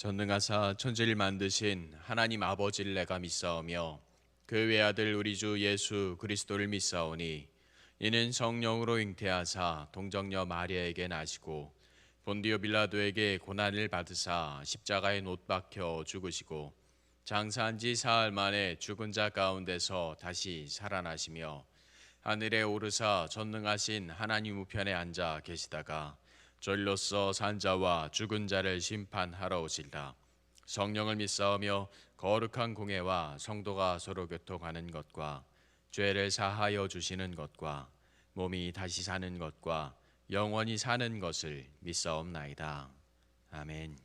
전능하사 천지를 만드신 하나님 아버지를 내가 믿사오며 그 외아들 우리 주 예수 그리스도를 믿사오니 이는 성령으로 잉태하사 동정녀 마리아에게 나시고 본디오 빌라도에게 고난을 받으사 십자가에 못 박혀 죽으시고 장사한 지 사흘 만에 죽은 자 가운데서 다시 살아나시며 하늘에 오르사 전능하신 하나님 우편에 앉아 계시다가 저리로서 산자와 죽은 자를 심판하러 오시리라. 성령을 믿사오며 거룩한 공회와 성도가 서로 교통하는 것과 죄를 사하여 주시는 것과 몸이 다시 사는 것과 영원히 사는 것을 믿사옵나이다. 아멘.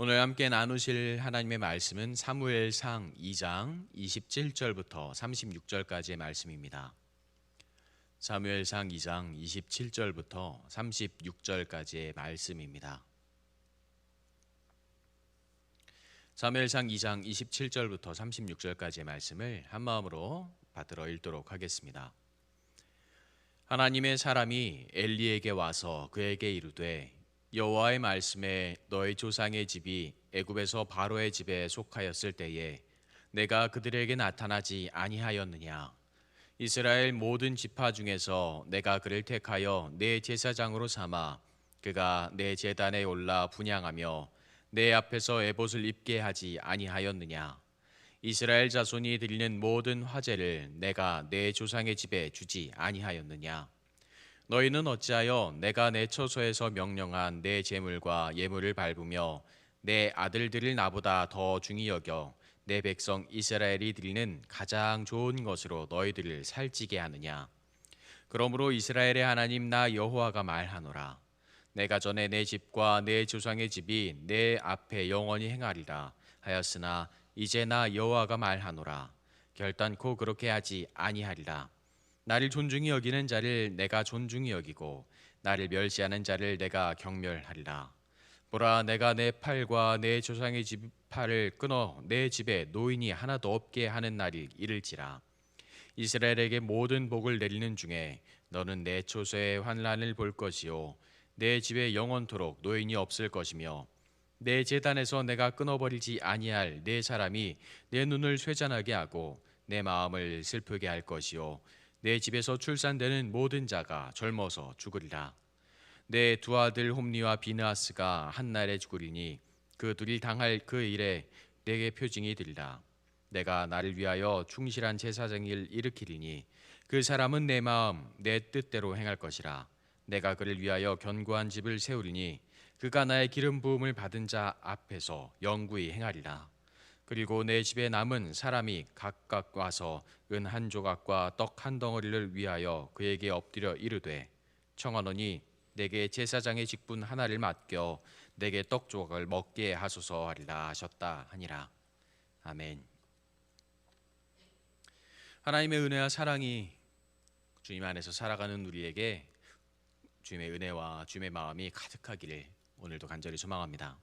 오늘 함께 나누실 하나님의 말씀은 사무엘상 2장 27절부터 36절까지의 말씀입니다. 사무엘상 2장 27절부터 36절까지의 말씀입니다. 사무엘상 2장 27절부터 36절까지의 말씀을 한마음으로 받들어 읽도록 하겠습니다. 하나님의 사람이 엘리에게 와서 그에게 이르되 여호와의 말씀에 너희 조상의 집이 애굽에서 바로의 집에 속하였을 때에 내가 그들에게 나타나지 아니하였느냐. 이스라엘 모든 지파 중에서 내가 그를 택하여 내 제사장으로 삼아 그가 내 제단에 올라 분향하며 내 앞에서 에봇을 입게 하지 아니하였느냐. 이스라엘 자손이 드리는 모든 화제를 내가 내 조상의 집에 주지 아니하였느냐. 너희는 어찌하여 내가 내 처소에서 명령한 내 제물과 예물을 밟으며 내 아들들을 나보다 더 중히 여겨 내 백성 이스라엘이 드리는 가장 좋은 것으로 너희들을 살찌게 하느냐. 그러므로 이스라엘의 하나님 나 여호와가 말하노라. 내가 전에 내 집과 내 조상의 집이 내 앞에 영원히 행하리라 하였으나 이제 나 여호와가 말하노라. 결단코 그렇게 하지 아니하리라. 나를 존중히 여기는 자를 내가 존중히 여기고 나를 멸시하는 자를 내가 경멸하리라. 보라, 내가 내 팔과 내 조상의 집 팔을 끊어 내 집에 노인이 하나도 없게 하는 날이 이를지라. 이스라엘에게 모든 복을 내리는 중에 너는 내 초소의 환난을 볼 것이요 내 집에 영원토록 노인이 없을 것이며 내 제단에서 내가 끊어버리지 아니할 내 사람이 내 눈을 쇠잔하게 하고 내 마음을 슬프게 할 것이요 내 집에서 출산되는 모든 자가 젊어서 죽으리라. 내 두 아들 홈리와 비느하스가 한날에 죽으리니 그 둘이 당할 그 일에 내게 표징이 되리라. 내가 나를 위하여 충실한 제사장을 일으키리니 그 사람은 내 마음 내 뜻대로 행할 것이라. 내가 그를 위하여 견고한 집을 세우리니 그가 나의 기름 부음을 받은 자 앞에서 영구히 행하리라. 그리고 내 집에 남은 사람이 각각 와서 은 한 조각과 떡 한 덩어리를 위하여 그에게 엎드려 이르되 청하노니 내게 제사장의 직분 하나를 맡겨 내게 떡 조각을 먹게 하소서 하리라 하셨다 하니라. 아멘. 하나님의 은혜와 사랑이 주님 안에서 살아가는 우리에게 주님의 은혜와 주님의 마음이 가득하기를 오늘도 간절히 소망합니다.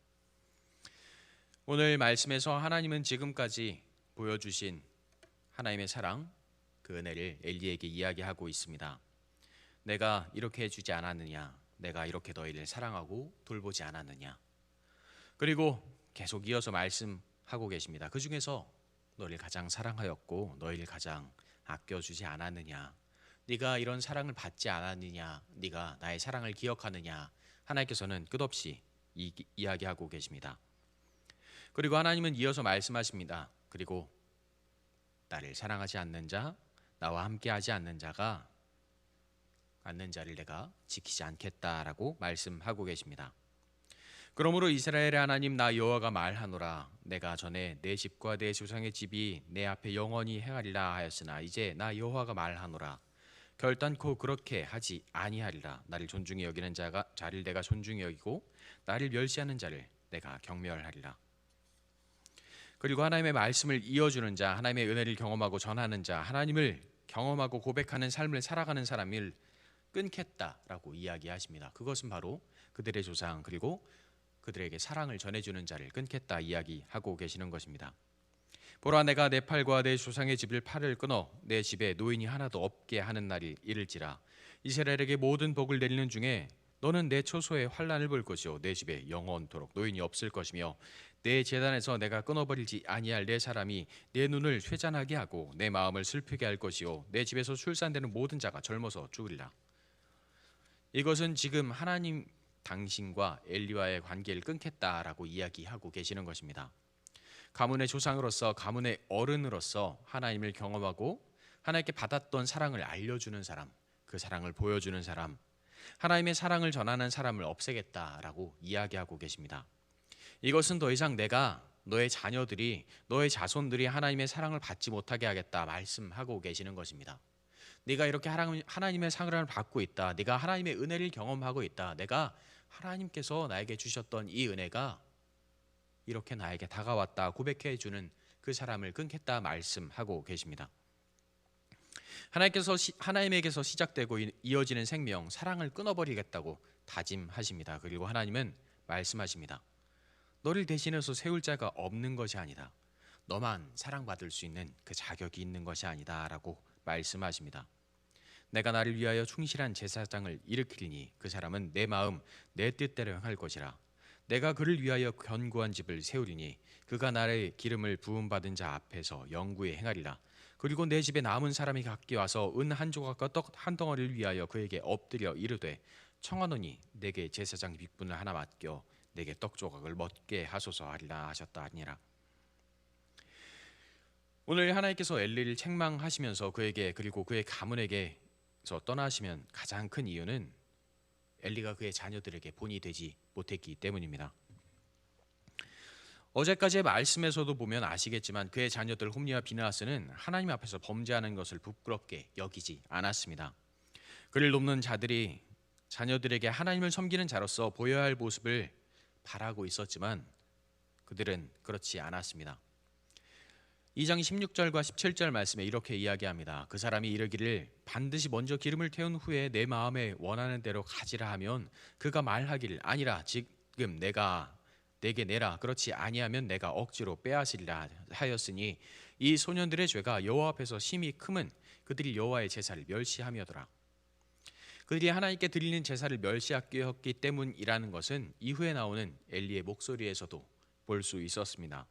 오늘 말씀에서 하나님은 지금까지 보여주신 하나님의 사랑, 그 은혜를 엘리에게 이야기하고 있습니다. 내가 이렇게 해주지 않았느냐, 내가 이렇게 너희를 사랑하고 돌보지 않았느냐. 그리고 계속 이어서 말씀하고 계십니다. 그 중에서 너희를 가장 사랑하였고 너희를 가장 아껴주지 않았느냐, 네가 이런 사랑을 받지 않았느냐, 네가 나의 사랑을 기억하느냐. 하나님께서는 끝없이 이야기하고 계십니다. 그리고 하나님은 이어서 말씀하십니다. 그리고 나를 사랑하지 않는 자, 나와 함께하지 않는 자를 내가 지키지 않겠다라고 말씀하고 계십니다. 그러므로 이스라엘의 하나님 나 여호와가 말하노라. 내가 전에 내 집과 내 조상의 집이 내 앞에 영원히 행하리라 하였으나 이제 나 여호와가 말하노라. 결단코 그렇게 하지 아니하리라. 나를 존중히 여기는 자를 내가 존중히 여기고 나를 멸시하는 자를 내가 경멸하리라. 그리고 하나님의 말씀을 이어주는 자, 하나님의 은혜를 경험하고 전하는 자, 하나님을 경험하고 고백하는 삶을 살아가는 사람을 끊겠다라고 이야기하십니다. 그것은 바로 그들의 조상 그리고 그들에게 사랑을 전해주는 자를 끊겠다 이야기하고 계시는 것입니다. 보라, 내가 내 팔과 내 조상의 집을 팔을 끊어 내 집에 노인이 하나도 없게 하는 날이 이를지라. 이스라엘에게 모든 복을 내리는 중에 너는 내 초소에 환난을 볼 것이요 내 집에 영원토록 노인이 없을 것이며, 내 제단에서 내가 끊어버리지 아니할 내 사람이 내 눈을 쇠잔하게 하고 내 마음을 슬프게 할 것이요 내 집에서 출산되는 모든 자가 젊어서 죽으리라. 이것은 지금 하나님 당신과 엘리와의 관계를 끊겠다라고 이야기하고 계시는 것입니다. 가문의 조상으로서, 가문의 어른으로서 하나님을 경험하고 하나님께 받았던 사랑을 알려주는 사람, 그 사랑을 보여주는 사람, 하나님의 사랑을 전하는 사람을 없애겠다라고 이야기하고 계십니다. 이것은 더 이상 내가, 너의 자녀들이, 너의 자손들이 하나님의 사랑을 받지 못하게 하겠다 말씀하고 계시는 것입니다. 네가 이렇게 하나님의 사랑을 받고 있다, 네가 하나님의 은혜를 경험하고 있다, 내가 하나님께서 나에게 주셨던 이 은혜가 이렇게 나에게 다가왔다 고백해 주는 그 사람을 끊겠다 말씀하고 계십니다. 하나님에게서 시작되고 이어지는 생명, 사랑을 끊어버리겠다고 다짐하십니다. 그리고 하나님은 말씀하십니다. 너를 대신해서 세울 자가 없는 것이 아니다, 너만 사랑받을 수 있는 그 자격이 있는 것이 아니다 라고 말씀하십니다. 내가 나를 위하여 충실한 제사장을 일으키리니 그 사람은 내 마음 내 뜻대로 행할 것이라. 내가 그를 위하여 견고한 집을 세우리니 그가 나의 기름을 부음받은 자 앞에서 영구히 행하리라. 그리고 내 집에 남은 사람이 각기 와서 은 한 조각과 떡 한 덩어리를 위하여 그에게 엎드려 이르되, 청하노니 내게 제사장 빅분을 하나 맡겨 내게 떡 조각을 먹게 하소서 하리라 하셨다 하니라. 오늘 하나님께서 엘리를 책망하시면서 그에게, 그리고 그의 가문에게서 떠나시면 가장 큰 이유는 엘리가 그의 자녀들에게 본이 되지 못했기 때문입니다. 어제까지의 말씀에서도 보면 아시겠지만 그의 자녀들 홈리와 비느하스는 하나님 앞에서 범죄하는 것을 부끄럽게 여기지 않았습니다. 그를 돕는 자들이 자녀들에게 하나님을 섬기는 자로서 보여야 할 모습을 바라고 있었지만 그들은 그렇지 않았습니다. 2장 16절과 17절 말씀에 이렇게 이야기합니다. 그 사람이 이르기를 반드시 먼저 기름을 태운 후에 내 마음에 원하는 대로 가지라 하면 그가 말하기를 아니라 지금 내가 내게 내라, 그렇지 아니하면 내가 억지로 빼앗으리라 하였으니 이 소년들의 죄가 여호와 앞에서 심히 크면 그들이 여호와의 제사를 멸시하며더라. 그들이 하나님께 드리는 제사를 멸시하였기 때문이라는 것은 이후에 나오는 엘리의 목소리에서도 볼 수 있었습니다.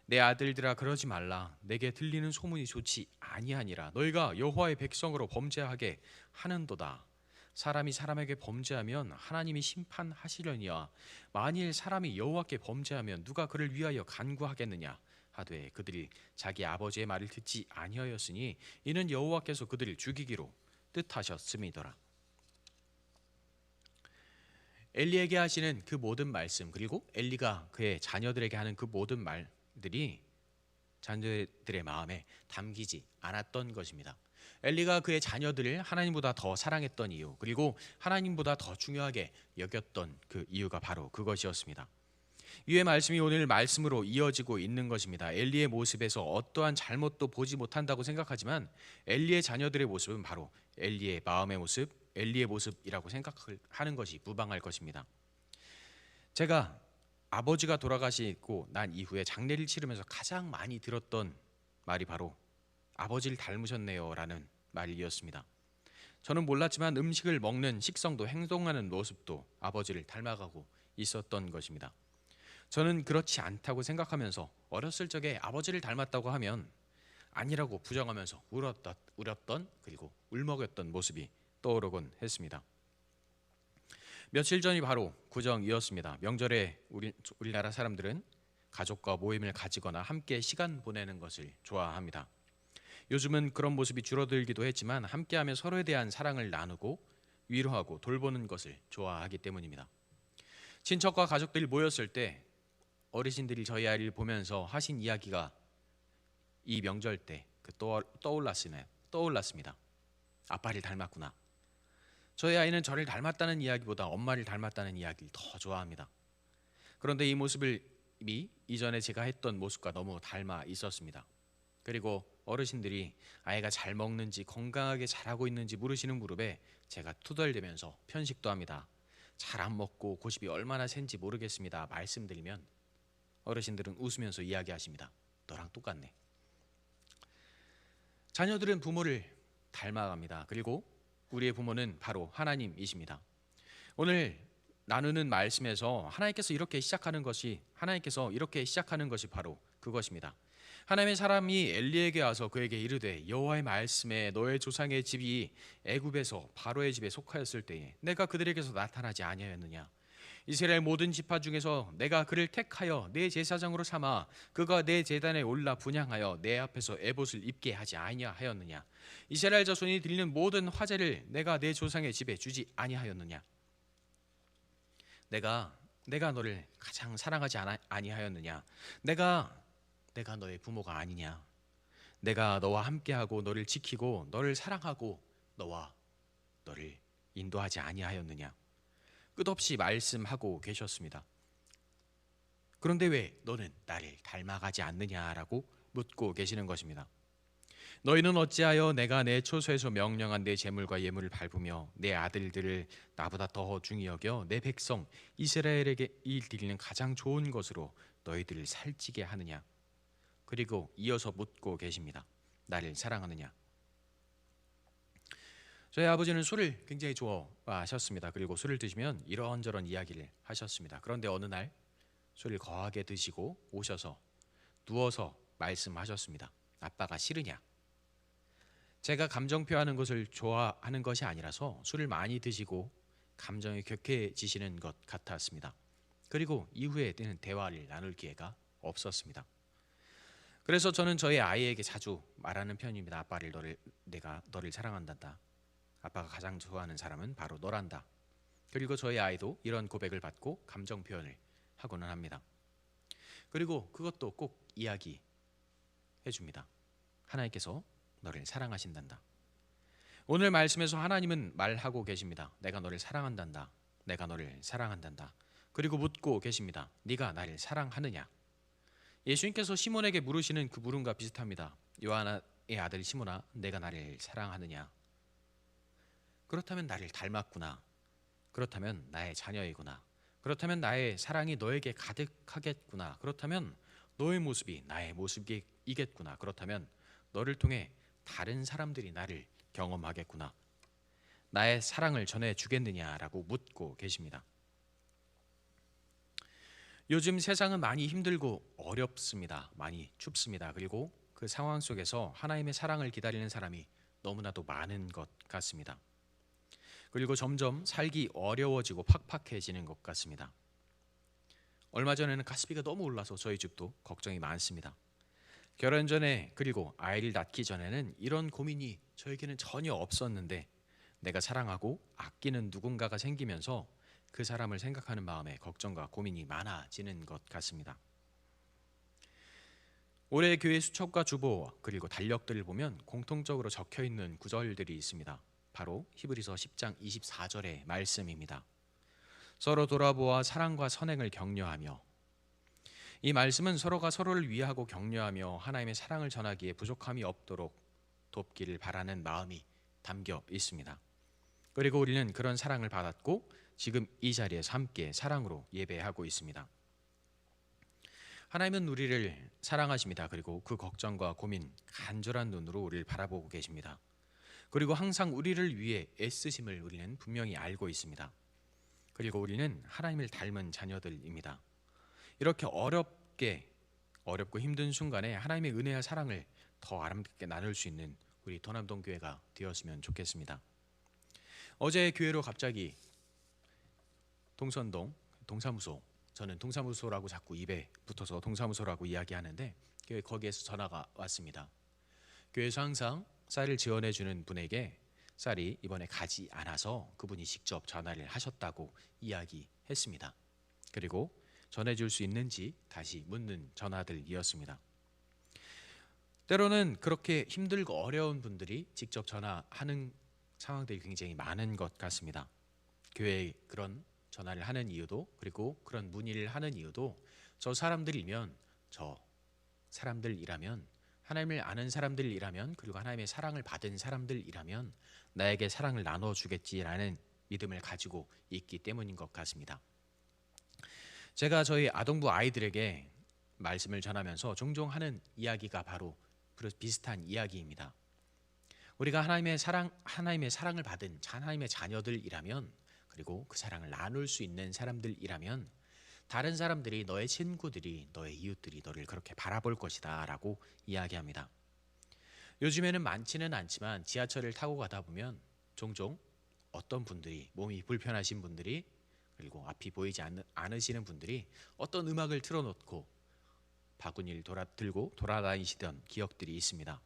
내 아들들아, 그러지 말라. 내게 들리는 소문이 좋지 아니하니라. 너희가 여호와의 백성으로 범죄하게 하는도다. 사람이 사람에게 범죄하면 하나님이 심판하시려니와 만일 사람이 여호와께 범죄하면 누가 그를 위하여 간구하겠느냐 하되 그들이 자기 아버지의 말을 듣지 아니하였으니 이는 여호와께서 그들을 죽이기로 뜻하셨음이더라. 엘리에게 하시는 그 모든 말씀, 그리고 엘리가 그의 자녀들에게 하는 그 모든 말들이 자녀들의 마음에 담기지 않았던 것입니다. 엘리가 그의 자녀들을 하나님보다 더 사랑했던 이유, 그리고 하나님보다 더 중요하게 여겼던 그 이유가 바로 그것이었습니다. 위의 말씀이 오늘 말씀으로 이어지고 있는 것입니다. 엘리의 모습에서 어떠한 잘못도 보지 못한다고 생각하지만 엘리의 자녀들의 모습은 바로 엘리의 마음의 모습, 엘리의 모습이라고 생각하는 것이 무방할 것입니다. 제가 아버지가 돌아가시고 난 이후에 장례를 치르면서 가장 많이 들었던 말이 바로 아버지를 닮으셨네요 라는 말이었습니다. 저는 몰랐지만 음식을 먹는 식성도 행동하는 모습도 아버지를 닮아가고 있었던 것입니다. 저는 그렇지 않다고 생각하면서 어렸을 적에 아버지를 닮았다고 하면 아니라고 부정하면서 울었던 그리고 울먹였던 모습이 떠오르곤 했습니다. 며칠 전이 바로 구정이었습니다. 명절에 우리나라 사람들은 가족과 모임을 가지거나 함께 시간 보내는 것을 좋아합니다. 요즘은 그런 모습이 줄어들기도 했지만 함께하며 서로에 대한 사랑을 나누고 위로하고 돌보는 것을 좋아하기 때문입니다. 친척과 가족들이 모였을 때 어르신들이 저희 아이를 보면서 하신 이야기가 이 명절 때 떠올랐습니다. 아빠를 닮았구나. 저희 아이는 저를 닮았다는 이야기보다 엄마를 닮았다는 이야기를 더 좋아합니다. 그런데 이 모습이 이전에 제가 했던 모습과 너무 닮아 있었습니다. 그리고 어르신들이 아이가 잘 먹는지 건강하게 자라고 있는지 물으시는 무렵에 제가 투덜대면서 편식도 합니다. 잘 안 먹고 고집이 얼마나 센지 모르겠습니다 말씀드리면 어르신들은 웃으면서 이야기하십니다. 너랑 똑같네. 자녀들은 부모를 닮아갑니다. 그리고 우리의 부모는 바로 하나님이십니다. 오늘 나누는 말씀에서 하나님께서 이렇게 시작하는 것이 바로 그것입니다. 하나님의 사람이 엘리에게 와서 그에게 이르되 여호와의 말씀에 너의 조상의 집이 애굽에서 바로의 집에 속하였을 때에 내가 그들에게서 나타나지 아니하였느냐. 이스라엘 모든 지파 중에서 내가 그를 택하여 내 제사장으로 삼아 그가 내 제단에 올라 분향하여 내 앞에서 에봇을 입게 하지 아니하였느냐. 이스라엘 자손이 드리는 모든 화제를 내가 내 조상의 집에 주지 아니하였느냐. 내가 너를 가장 사랑하지 아니하였느냐. 내가 너의 부모가 아니냐. 내가 너와 함께하고 너를 지키고 너를 사랑하고 너를 인도하지 아니하였느냐. 끝없이 말씀하고 계셨습니다. 그런데 왜 너는 나를 닮아가지 않느냐라고 묻고 계시는 것입니다. 너희는 어찌하여 내가 내 초소에서 명령한 내 재물과 예물을 밟으며 내 아들들을 나보다 더 중히 여겨 내 백성 이스라엘에게 이 드리는 가장 좋은 것으로 너희들을 살찌게 하느냐. 그리고 이어서 묻고 계십니다. 나를 사랑하느냐. 저희 아버지는 술을 굉장히 좋아하셨습니다. 그리고 술을 드시면 이런저런 이야기를 하셨습니다. 그런데 어느 날 술을 거하게 드시고 오셔서 누워서 말씀하셨습니다. 아빠가 싫으냐? 제가 감정 표하는 것을 좋아하는 것이 아니라서 술을 많이 드시고 감정이 격해지시는 것 같았습니다. 그리고 이후에는 대화를 나눌 기회가 없었습니다. 그래서 저는 저희 아이에게 자주 말하는 편입니다. 내가 너를 사랑한단다. 아빠가 가장 좋아하는 사람은 바로 너란다. 그리고 저희 아이도 이런 고백을 받고 감정 표현을 하고는 합니다. 그리고 그것도 꼭 이야기해 줍니다. 하나님께서 너를 사랑하신단다. 오늘 말씀에서 하나님은 말하고 계십니다. 내가 너를 사랑한단다. 내가 너를 사랑한단다. 그리고 묻고 계십니다. 네가 나를 사랑하느냐? 예수님께서 시몬에게 물으시는 그 물음과 비슷합니다. 요한의 아들 시몬아, 내가 나를 사랑하느냐? 그렇다면 나를 닮았구나. 그렇다면 나의 자녀이구나. 그렇다면 나의 사랑이 너에게 가득하겠구나. 그렇다면 너의 모습이 나의 모습이겠구나. 그렇다면 너를 통해 다른 사람들이 나를 경험하겠구나. 나의 사랑을 전해주겠느냐라고 묻고 계십니다. 요즘 세상은 많이 힘들고 어렵습니다. 많이 춥습니다. 그리고 그 상황 속에서 하나님의 사랑을 기다리는 사람이 너무나도 많은 것 같습니다. 그리고 점점 살기 어려워지고 팍팍해지는 것 같습니다. 얼마 전에는 가스비가 너무 올라서 저희 집도 걱정이 많습니다. 결혼 전에 그리고 아이를 낳기 전에는 이런 고민이 저에게는 전혀 없었는데 내가 사랑하고 아끼는 누군가가 생기면서 그 사람을 생각하는 마음에 걱정과 고민이 많아지는 것 같습니다. 올해 교회 수첩과 주보 그리고 달력들을 보면 공통적으로 적혀 있는 구절들이 있습니다. 바로 히브리서 10장 24절의 말씀입니다. 서로 돌아보아 사랑과 선행을 격려하며. 이 말씀은 서로가 서로를 위하고 격려하며 하나님의 사랑을 전하기에 부족함이 없도록 돕기를 바라는 마음이 담겨 있습니다. 그리고 우리는 그런 사랑을 받았고 지금 이 자리에서 함께 사랑으로 예배하고 있습니다. 하나님은 우리를 사랑하십니다. 그리고 그 걱정과 고민, 간절한 눈으로 우리를 바라보고 계십니다. 그리고 항상 우리를 위해 애쓰심을 우리는 분명히 알고 있습니다. 그리고 우리는 하나님을 닮은 자녀들입니다. 이렇게 어렵고 힘든 순간에 하나님의 은혜와 사랑을 더 아름답게 나눌 수 있는 우리 도남동 교회가 되었으면 좋겠습니다. 어제 교회로 갑자기 동선동 동사무소, 저는 동사무소라고 자꾸 입에 붙어서 동사무소라고 이야기하는데 거기에서 전화가 왔습니다. 교회에서 항상 쌀을 지원해 주는 분에게 쌀이 이번에 가지 않아서 그분이 직접 전화를 하셨다고 이야기했습니다. 그리고 전해줄 수 있는지 다시 묻는 전화들이었습니다. 때로는 그렇게 힘들고 어려운 분들이 직접 전화하는 상황들이 굉장히 많은 것 같습니다. 교회에 그런 전화를 하는 이유도, 그리고 그런 문의를 하는 이유도 저 사람들이라면 하나님을 아는 사람들이라면, 그리고 하나님의 사랑을 받은 사람들이라면 나에게 사랑을 나눠주겠지라는 믿음을 가지고 있기 때문인 것 같습니다. 제가 저희 아동부 아이들에게 말씀을 전하면서 종종 하는 이야기가 바로 비슷한 이야기입니다. 우리가 하나님의 사랑을 받은 하나님의 자녀들이라면, 그리고 그 사랑을 나눌 수 있는 사람들이라면, 다른 사람들이, 너의 친구들이, 너의 이웃들이 너를 그렇게 바라볼 것이다 라고 이야기합니다. 요즘에는 많지는 않지만 지하철을 타고 가다 보면 종종 어떤 분들이, 몸이 불편하신 분들이, 그리고 앞이 보이지 않으시는 분들이 어떤 음악을 틀어놓고 바구니를 들고 돌아다니시던 기억들이 있습니다.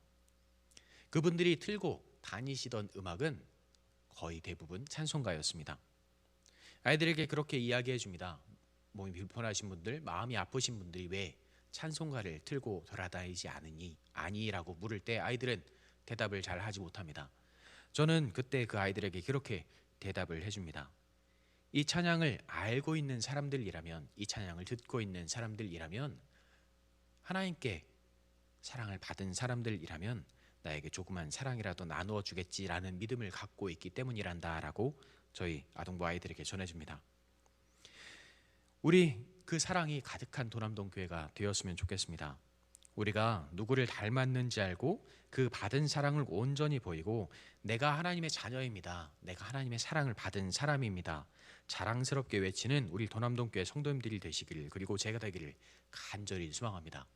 그분들이 틀고 다니시던 음악은 거의 대부분 찬송가였습니다. 아이들에게 그렇게 이야기해 줍니다. 몸이 불편하신 분들, 마음이 아프신 분들이 왜 찬송가를 틀고 돌아다니지 아니라고 물을 때 아이들은 대답을 잘 하지 못합니다. 저는 그때 그 아이들에게 그렇게 대답을 해줍니다. 이 찬양을 알고 있는 사람들이라면, 이 찬양을 듣고 있는 사람들이라면, 하나님께 사랑을 받은 사람들이라면 나에게 조그만 사랑이라도 나누어 주겠지라는 믿음을 갖고 있기 때문이란다 라고 저희 아동부 아이들에게 전해줍니다. 우리 그 사랑이 가득한 도남동 교회가 되었으면 좋겠습니다. 우리가 누구를 닮았는지 알고 그 받은 사랑을 온전히 보이고, 내가 하나님의 자녀입니다, 내가 하나님의 사랑을 받은 사람입니다, 자랑스럽게 외치는 우리 도남동 교회 성도님들이 되시길, 그리고 제가 되기를 간절히 소망합니다.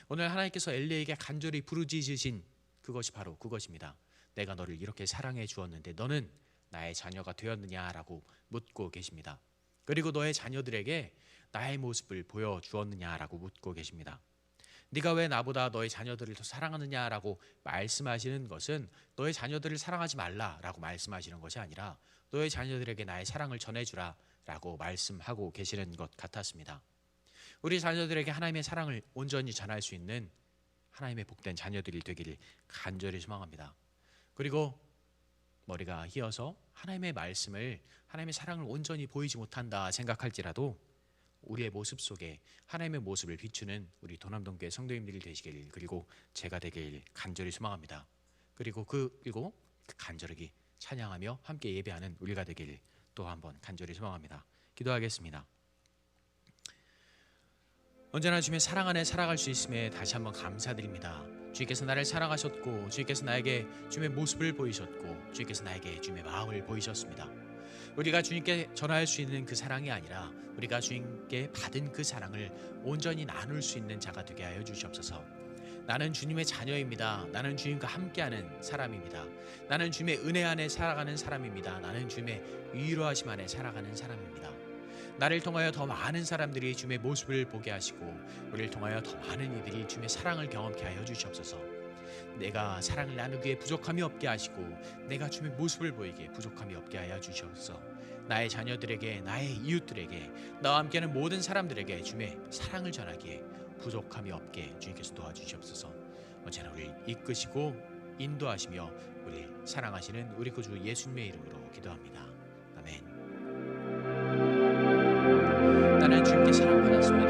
오늘 하나님께서 엘리에게 간절히 부르짖으신 그것이 바로 그것입니다. 내가 너를 이렇게 사랑해 주었는데 너는 나의 자녀가 되었느냐라고 묻고 계십니다. 그리고 너의 자녀들에게 나의 모습을 보여주었느냐라고 묻고 계십니다. 네가 왜 나보다 너의 자녀들을 더 사랑하느냐라고 말씀하시는 것은 너의 자녀들을 사랑하지 말라라고 말씀하시는 것이 아니라 너의 자녀들에게 나의 사랑을 전해주라라고 말씀하고 계시는 것 같았습니다. 우리 자녀들에게 하나님의 사랑을 온전히 전할 수 있는 하나님의 복된 자녀들이 되기를 간절히 소망합니다. 그리고 머리가 휘어서 하나님의 말씀을, 하나님의 사랑을 온전히 보이지 못한다 생각할지라도 우리의 모습 속에 하나님의 모습을 비추는 우리 도남동교회 성도님들이 되시길, 그리고 제가 되길 간절히 소망합니다. 그리고 간절하게 찬양하며 함께 예배하는 우리가 되길 또 한번 간절히 소망합니다. 기도하겠습니다. 언제나 주님의 사랑 안에 살아갈 수 있음에 다시 한번 감사드립니다. 주께서 나를 사랑하셨고, 주께서 나에게 주님의 모습을 보이셨고, 주께서 나에게 주님의 마음을 보이셨습니다. 우리가 주님께 전할 수 있는 그 사랑이 아니라 우리가 주님께 받은 그 사랑을 온전히 나눌 수 있는 자가 되게 하여 주시옵소서. 나는 주님의 자녀입니다. 나는 주님과 함께하는 사람입니다. 나는 주님의 은혜 안에 살아가는 사람입니다. 나는 주님의 위로하심 안에 살아가는 사람입니다. 나를 통하여 더 많은 사람들이 주님의 모습을 보게 하시고, 우리를 통하여 더 많은 이들이 주님의 사랑을 경험케 하여 주시옵소서. 내가 사랑을 나누기에 부족함이 없게 하시고, 내가 주님의 모습을 보이기에 부족함이 없게 하여 주시옵소서. 나의 자녀들에게, 나의 이웃들에게, 나와 함께하는 모든 사람들에게 주님의 사랑을 전하기에 부족함이 없게 주님께서 도와주시옵소서. 언제나 우리를 이끄시고 인도하시며 우리 사랑하시는 우리 구주 예수님의 이름으로 기도합니다. 아멘. 나는 주님께 사랑받았습니다.